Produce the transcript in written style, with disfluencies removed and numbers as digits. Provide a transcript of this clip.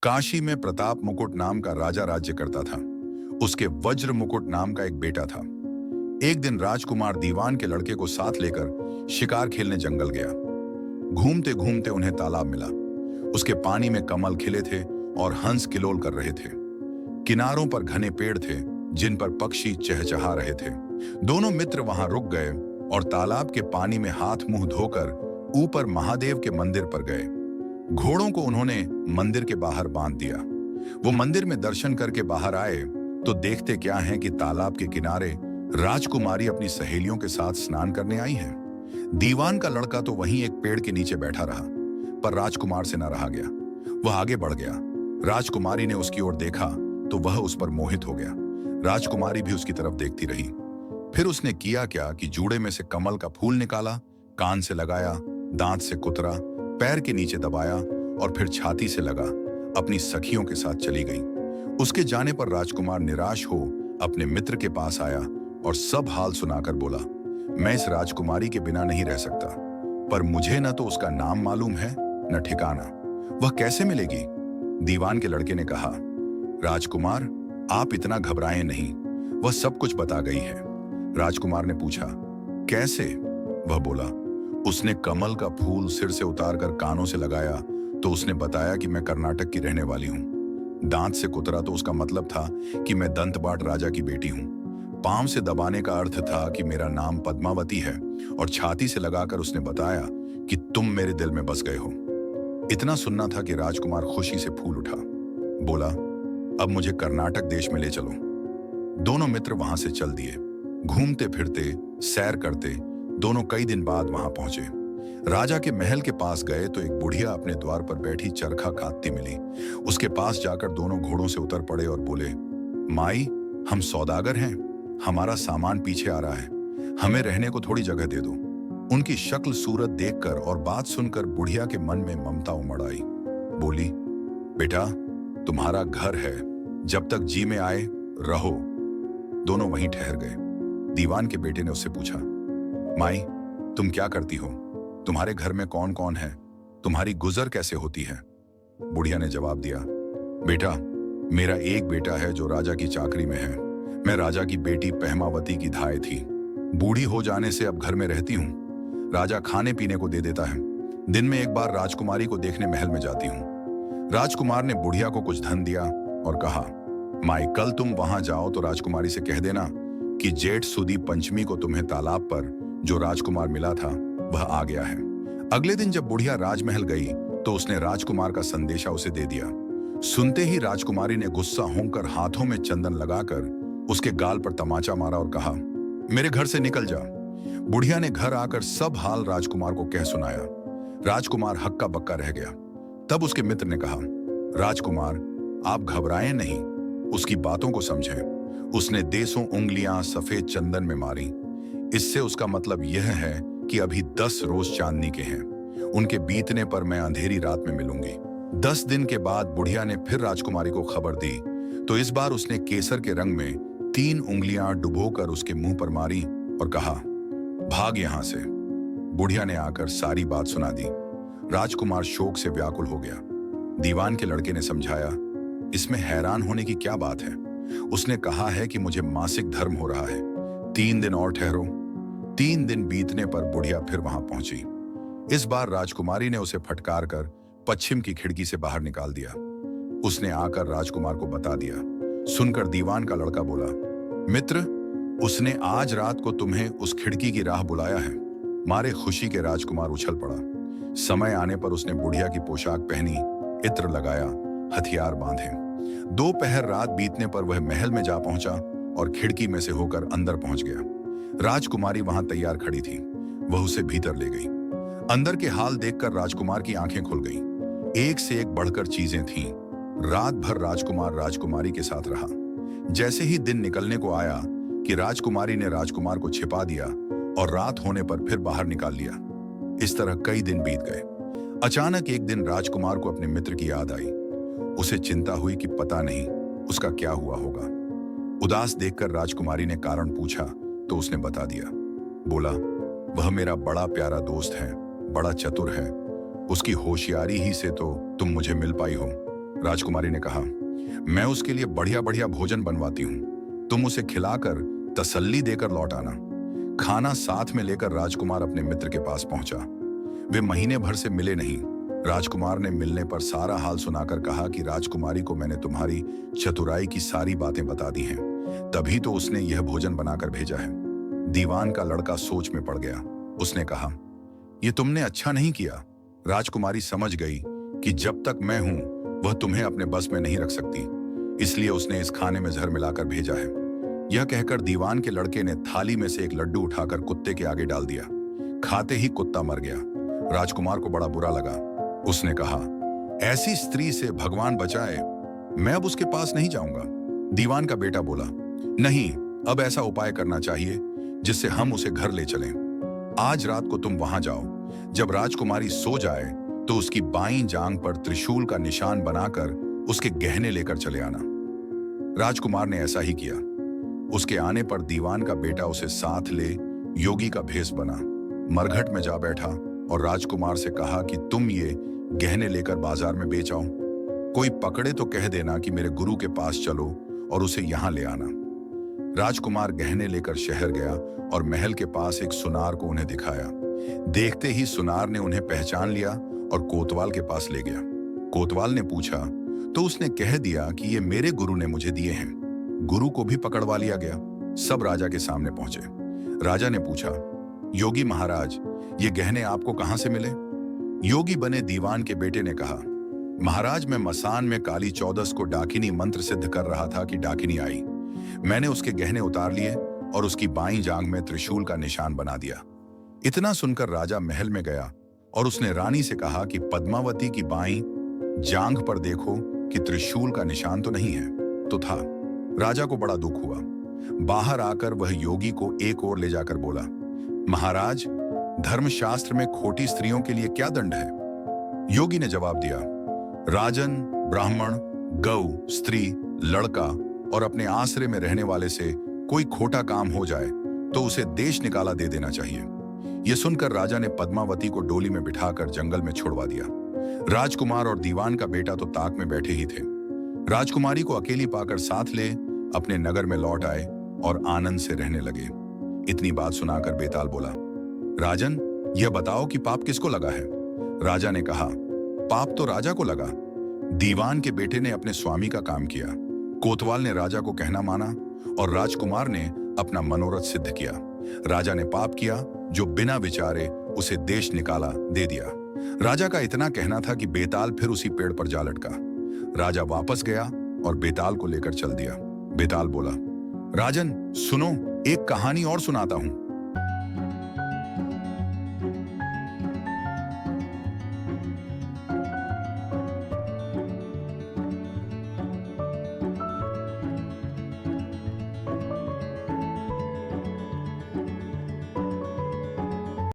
काशी में प्रताप मुकुट नाम का राजा राज्य करता था। उसके वज्र मुकुट नाम का एक बेटा था। एक दिन राजकुमार दीवान के लड़के को साथ लेकर शिकार खेलने जंगल गया। घूमते घूमते उन्हें तालाब मिला। उसके पानी में कमल खिले थे और हंस किलोल कर रहे थे। किनारों पर घने पेड़ थे जिन पर पक्षी चहचहा रहे थे। दोनों मित्र वहां रुक गए और तालाब के पानी में हाथ मुंह धोकर ऊपर महादेव के मंदिर पर गए। घोड़ों को उन्होंने मंदिर के बाहर बांध दिया। वो मंदिर में दर्शन करके बाहर आए तो देखते क्या है कि तालाब के किनारे राजकुमारी अपनी सहेलियों के साथ स्नान करने आई है। दीवान का लड़का तो वहीं एक पेड़ के नीचे बैठा रहा, पर राजकुमार से न रहा गया। वह आगे बढ़ गया। राजकुमारी ने उसकी ओर देखा तो वह उस पर मोहित हो गया। राजकुमारी भी उसकी तरफ देखती रही। फिर उसने किया क्या कि जूड़े में से कमल का फूल निकाला, कान से लगाया, दांत से कुतरा, पैर के नीचे दबाया और फिर छाती से लगा अपनी सखियों के साथ चली गई। उसके जाने पर राजकुमार निराश हो अपने मित्र के पास आया और सब हाल सुनाकर बोला, मैं इस राजकुमारी के बिना नहीं रह सकता, पर मुझे न तो उसका नाम मालूम है न ठिकाना। वह कैसे मिलेगी? दीवान के लड़के ने कहा, राजकुमार आप इतना घबराएं नहीं, वह सब कुछ बता गई है। राजकुमार ने पूछा, कैसे? वह बोला, उसने कमल का फूल सिर से उतारकर कानों से लगाया तो उसने बताया कि मैं कर्नाटक की रहने वाली हूं। दांत से कुतरा तो उसका मतलब था कि मैं दंतबाट राजा की बेटी हूं। पांव से दबाने का अर्थ था कि मेरा नाम पद्मावती है और छाती से लगाकर उसने बताया कि तुम मेरे दिल में बस गए हो। इतना सुनना था कि राजकुमार खुशी से फूल उठा। बोला, अब मुझे कर्नाटक देश में ले चलो। दोनों मित्र वहां से चल दिए। घूमते फिरते सैर करते दोनों कई दिन बाद वहां पहुंचे। राजा के महल के पास गए तो एक बुढ़िया अपने द्वार पर बैठी चरखा काटती मिली। उसके पास जाकर दोनों घोड़ों से उतर पड़े और बोले, माई, हम सौदागर हैं, हमारा सामान पीछे आ रहा है, हमें रहने को थोड़ी जगह दे दो। उनकी शक्ल सूरत देखकर और बात सुनकर बुढ़िया के मन में ममता उमड़ आई। बोली, बेटा, तुम्हारा घर है, जब तक जी में आए रहो। दोनों वहीं ठहर गए। दीवान के बेटे ने उससे पूछा, माई, तुम क्या करती हो? तुम्हारे घर में कौन कौन है? तुम्हारी गुजर कैसे होती है? बुढ़िया ने जवाब दिया, बेटा, मेरा एक बेटा है जो राजा की चाकरी में है। मैं राजा की बेटी पहमावती की धाय थी। बूढ़ी हो जाने से अब घर में रहती हूँ। राजा खाने पीने को दे देता है। दिन में एक बार राजकुमारी को देखने महल में जाती हूँ। राजकुमार ने बुढ़िया को कुछ धन दिया और कहा, माई, कल तुम वहां जाओ तो राजकुमारी से कह देना कि जेठ सुदी पंचमी को तुम्हें तालाब पर जो राजकुमार मिला था वह आ गया है। अगले दिन जब बुढ़िया राजमहल गई तो उसने राजकुमार का संदेशा उसे दे दिया। सुनते ही राजकुमारी ने गुस्सा होकर हाथों में चंदन लगाकर उसके गाल पर तमाचा मारा और कहा, मेरे घर से निकल जा। बुढ़िया ने घर आकर सब हाल राजकुमार को कह सुनाया। राजकुमार हक्का बक्का रह गया। तब उसके मित्र ने कहा, राजकुमार, आप घबराएं नहीं, उसकी बातों को समझें। उसने देसों उंगलियां सफेद चंदन में मारी। इससे उसका मतलब यह है कि अभी 10 रोज चांदनी के हैं। उनके बीतने पर मैं अंधेरी रात में मिलूंगी। 10 दिन के बाद बुढ़िया ने फिर राजकुमारी को खबर दी तो इस बार उसने केसर के रंग में 3 उंगलियां डुबोकर उसके मुंह पर मारी और कहा, भाग यहां से। बुढ़िया ने आकर सारी बात सुना दी। राजकुमार शोक से व्याकुल हो गया। दीवान के लड़के ने समझाया, इसमें हैरान होने की क्या बात है? उसने कहा है कि मुझे मासिक धर्म हो रहा है, 3 दिन और ठहरो। 3 दिन बीतने पर बुढ़िया फिर वहां पहुंची। इस बार राजकुमारी ने उसे फटकार कर पश्चिम की खिड़की से बाहर निकाल दिया। उसने आकर राजकुमार को बता दिया। सुनकर दीवान का लड़का बोला, मित्र, उसने आज रात को तुम्हें उस खिड़की की राह बुलाया है। मारे खुशी के राजकुमार उछल पड़ा। समय आने पर उसने बुढ़िया की पोशाक पहनी, इत्र लगाया, हथियार बांधे। दोपहर रात बीतने पर वह महल में जा पहुंचा और खिड़की में से होकर अंदर पहुंच गया। राजकुमारी वहां तैयार खड़ी थी। वह उसे भीतर ले गई। अंदर के हाल देखकर राजकुमार की आंखें खुल गईं। एक से एक बढ़कर चीजें थीं। रात भर राजकुमार राजकुमारी के साथ रहा। जैसे ही दिन निकलने को आया कि राजकुमारी ने राजकुमार को छिपा दिया और रात होने पर फिर बाहर निकाल लिया। इस तरह कई दिन बीत गए। अचानक एक दिन राजकुमार को अपने मित्र की याद आई। उसे चिंता हुई कि पता नहीं उसका क्या हुआ होगा। उदास देखकर राजकुमारी ने कारण पूछा तो उसने बता दिया। बोला, वह मेरा बड़ा प्यारा दोस्त है, बड़ा चतुर है। उसकी होशियारी ही से तो तुम मुझे मिल पाई हो। राजकुमारी ने कहा, मैं उसके लिए बढ़िया बढ़िया भोजन बनवाती हूँ, तुम उसे खिलाकर तसल्ली देकर लौट आना। खाना साथ में लेकर राजकुमार अपने मित्र के पास पहुंचा। वे महीने भर से मिले नहीं। राजकुमार ने मिलने पर सारा हाल सुनाकर कहा कि राजकुमारी को मैंने तुम्हारी चतुराई की सारी बातें बता दी हैं, तभी तो उसने यह भोजन बनाकर भेजा है। दीवान का लड़का सोच में पड़ गया। उसने कहा, यह तुमने अच्छा नहीं किया। राजकुमारी समझ गई कि जब तक मैं हूं वह तुम्हें अपने बस में नहीं रख सकती, इसलिए उसने इस खाने में जहर मिलाकर भेजा है। यह कहकर दीवान के लड़के ने थाली में से एक लड्डू उठाकर कुत्ते के आगे डाल दिया। खाते ही कुत्ता मर गया। राजकुमार को बड़ा बुरा लगा। उसने कहा, ऐसी स्त्री से भगवान बचाए, मैं अब उसके पास नहीं जाऊंगा। दीवान का बेटा बोला, नहीं, अब ऐसा उपाय करना चाहिए जिससे हम उसे घर ले चलें। आज रात को तुम वहां जाओ। जब राजकुमारी सो जाए तो उसकी बाईं जांघ पर त्रिशूल का निशान बनाकर उसके गहने लेकर चले आना। राजकुमार ने ऐसा ही किया। उसके आने पर दीवान का बेटा उसे साथ ले योगी का भेष बना, मरघट में जा बैठा और राजकुमार से कहा कि तुम ये गहने लेकर बाजार में बेच आओ। कोई पकड़े तो कह देना कि मेरे गुरु के पास चलो और उसे यहां ले आना। राजकुमार गहने लेकर शहर गया और महल के पास एक सुनार को उन्हें दिखाया। देखते ही सुनार ने उन्हें पहचान लिया और कोतवाल के पास ले गया। कोतवाल ने पूछा तो उसने कह दिया कि ये मेरे गुरु ने मुझे दिए हैं। गुरु को भी पकड़वा लिया गया। सब राजा के सामने पहुंचे। राजा ने पूछा, योगी महाराज, ये गहने आपको कहां से मिले? योगी बने दीवान के बेटे ने कहा, महाराज, मैं मसान में काली चौदस को डाकिनी मंत्र सिद्ध कर रहा था कि डाकिनी आई। मैंने उसके गहने उतार लिए और उसकी बाईं जांघ में त्रिशूल का निशान बना दिया। इतना सुनकर राजा महल में गया और उसने रानी से कहा कि पद्मावती की बाईं जांघ पर देखो कि त्रिशूल का निशान तो नहीं है। तो था। राजा को बड़ा दुख हुआ। बाहर आकर वह योगी को एक ओर ले जाकर बोला, महाराज, धर्मशास्त्र में खोटी स्त्रियों के लिए क्या दंड है? योगी ने जवाब दिया, राजन, ब्राह्मण, गौ, स्त्री, लड़का और अपने आश्रय में रहने वाले से कोई खोटा काम हो जाए तो उसे देश निकाला दे देना चाहिए। यह सुनकर राजा ने पद्मावती को डोली में बिठाकर जंगल में छुड़वा दिया। राजकुमार और दीवान का बेटा तो ताक में बैठे ही थे। राजकुमारी को अकेली पाकर साथ ले अपने नगर में लौट आए और आनंद से रहने लगे। इतनी बात सुनाकर बेताल बोला, राजन, यह बताओ कि पाप किसको लगा है? राजा ने कहा, पाप तो राजा को लगा। दीवान के बेटे ने अपने स्वामी का काम किया। कोतवाल ने राजा को कहना माना और राजकुमार ने अपना मनोरथ सिद्ध किया। राजा ने पाप किया जो बिना विचारे उसे देश निकाला दे दिया। राजा का इतना कहना था कि बेताल फिर उसी पेड़ पर जा लटका। राजा वापस गया और बेताल को लेकर चल दिया। बेताल बोला, राजन सुनो, एक कहानी और सुनाता हूं।